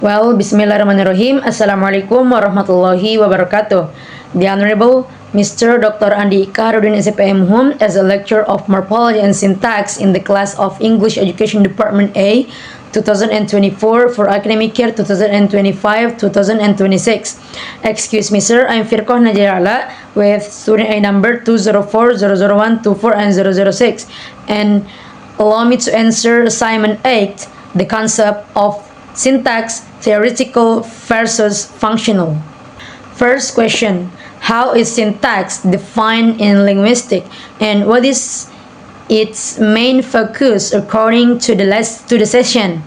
Well, Bismillahirrahmanirrahim. Assalamualaikum warahmatullahi wabarakatuh. The Honorable Mr. Dr. Andi Kaharudin SPM Hum as a lecturer of Morphology and Sintax in the class of English Education Department A 2024 for academic year 2025-2026. Excuse me, sir. I'm Firkoh Najirala with student ID number 204 001 24 and 006. And allow me to answer assignment 8, the concept of syntax, theoretical versus functional. First question, how is syntax defined in linguistics and what is its main focus according to the session?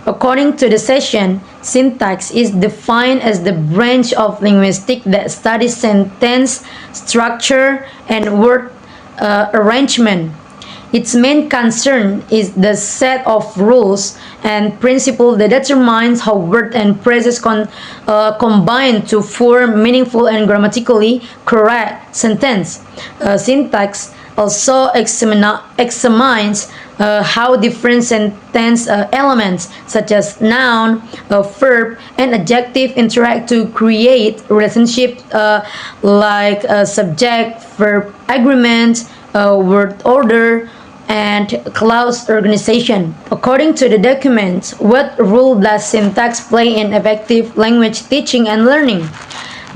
According to the session, syntax is defined as the branch of linguistics that studies sentence structure and word arrangement. Its main concern is the set of rules and principles that determines how words and phrases combine to form meaningful and grammatically correct sentence. Syntax also examines how different sentence elements such as noun, verb, and adjective interact to create relationships like subject, verb agreement, word order, and clause organization. According to the document, what role does syntax play in effective language teaching and learning?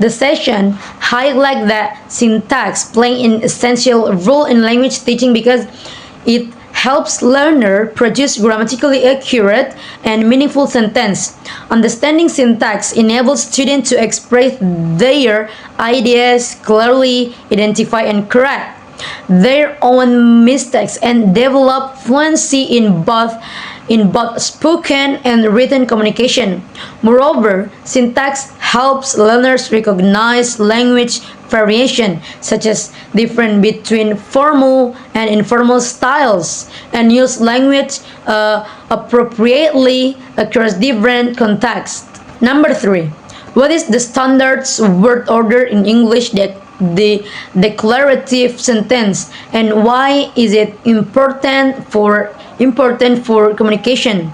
The session highlights that syntax play an essential role in language teaching because it helps learner produce grammatically accurate and meaningful sentence. Understanding syntax enables students to express their ideas clearly, identify and correct their own mistakes, and develop fluency in both spoken and written communication. Moreover, syntax helps learners recognize language variation, such as difference between formal and informal styles, and use language appropriately across different contexts. Number 3. What is the standard word order in English, the declarative sentence, and why is it important for communication?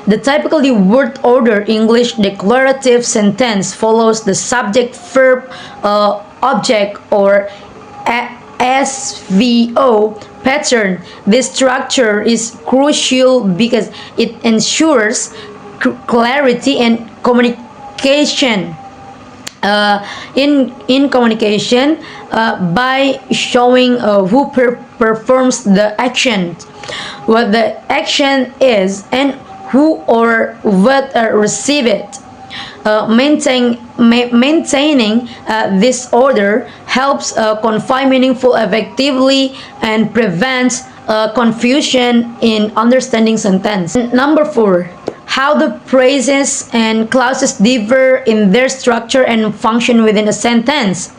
The typically word order English declarative sentence follows the subject verb object or SVO pattern. This structure is crucial because it ensures clarity and communication. In communication by showing who performs the action, what the action is, and who or what receive it. Maintaining this order helps convey meaningful effectively and prevents confusion in understanding sentence. Number 4. How the phrases and clauses differ in their structure and function within a sentence.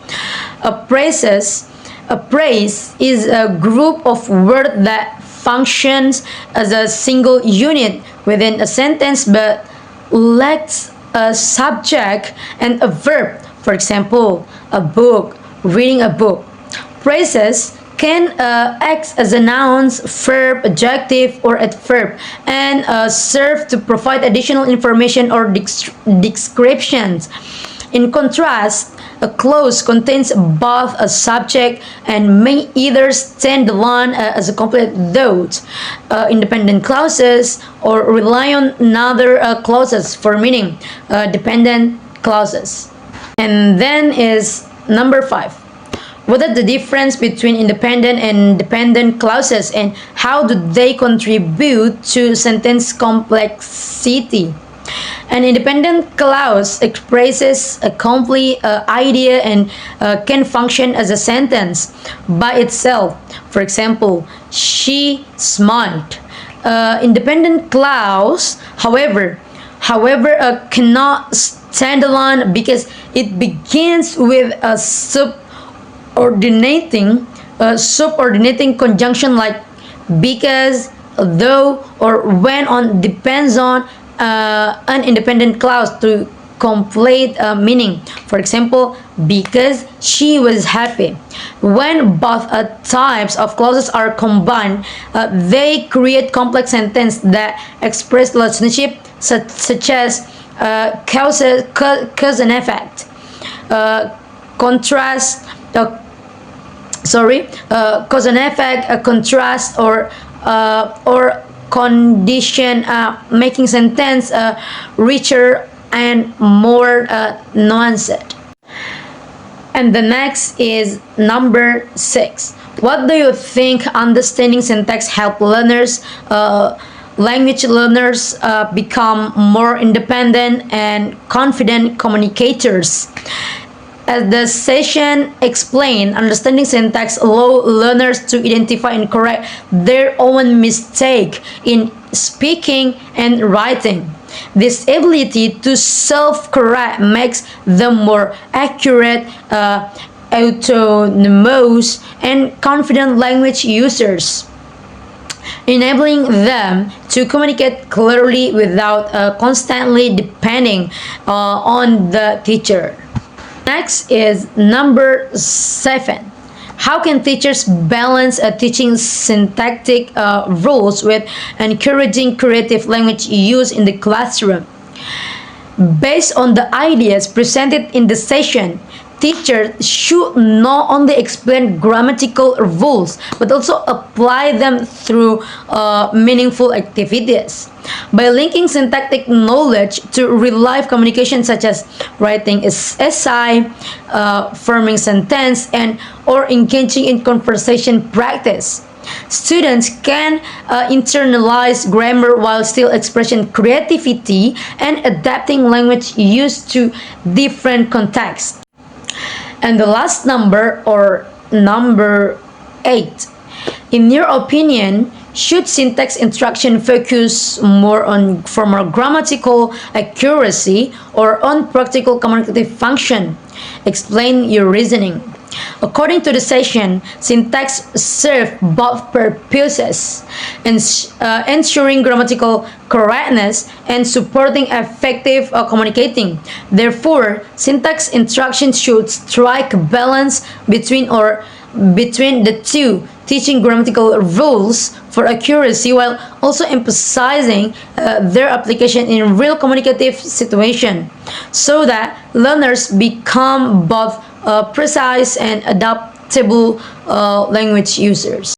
A phrase is a group of words that functions as a single unit within a sentence but lacks a subject and a verb. For example, a book, reading a book. Phrases can act as a nouns, verb, adjective, or adverb, and serve to provide additional information or descriptions. In contrast, a clause contains both a subject and may either stand alone as a complete thought, independent clauses, or rely on other clauses for meaning, dependent clauses. And then is number 5. What are the difference between independent and dependent clauses and how do they contribute to sentence complexity? An independent clause expresses a complete idea and can function as a sentence by itself. For example, she smiled. Independent clause, however, cannot stand alone because it begins with a subordinating conjunction like because, though, or when on depends on an independent clause to complete meaning. For example, because she was happy. When both types of clauses are combined, they create complex sentences that express relationship such as cause and effect, contrast, cause and effect, contrast, or condition, making sentence richer and more nuanced. And the next is number 6. What do you think understanding syntax help learners, language learners, become more independent and confident communicators? As the session explained, understanding syntax allows learners to identify and correct their own mistake in speaking and writing. This ability to self-correct makes them more accurate, autonomous, and confident language users, enabling them to communicate clearly without constantly depending on the teacher. Next is number 7. How can teachers balance teaching syntactic rules with encouraging creative language use in the classroom? Based on the ideas presented in the session, teachers should not only explain grammatical rules but also apply them through meaningful activities. By linking syntactic knowledge to real-life communication such as writing essay, forming sentence, and or engaging in conversation practice, students can internalize grammar while still expressing creativity and adapting language use to different contexts. And the last number, or number 8. In your opinion, should syntax instruction focus more on formal grammatical accuracy or on practical communicative function? Explain your reasoning. According to the session, syntax serves both purposes, ensuring grammatical correctness and supporting effective communicating. Therefore, syntax instruction should strike a balance between the two, teaching grammatical rules for accuracy while also emphasizing their application in real communicative situation, so that learners become both precise and adaptable language users.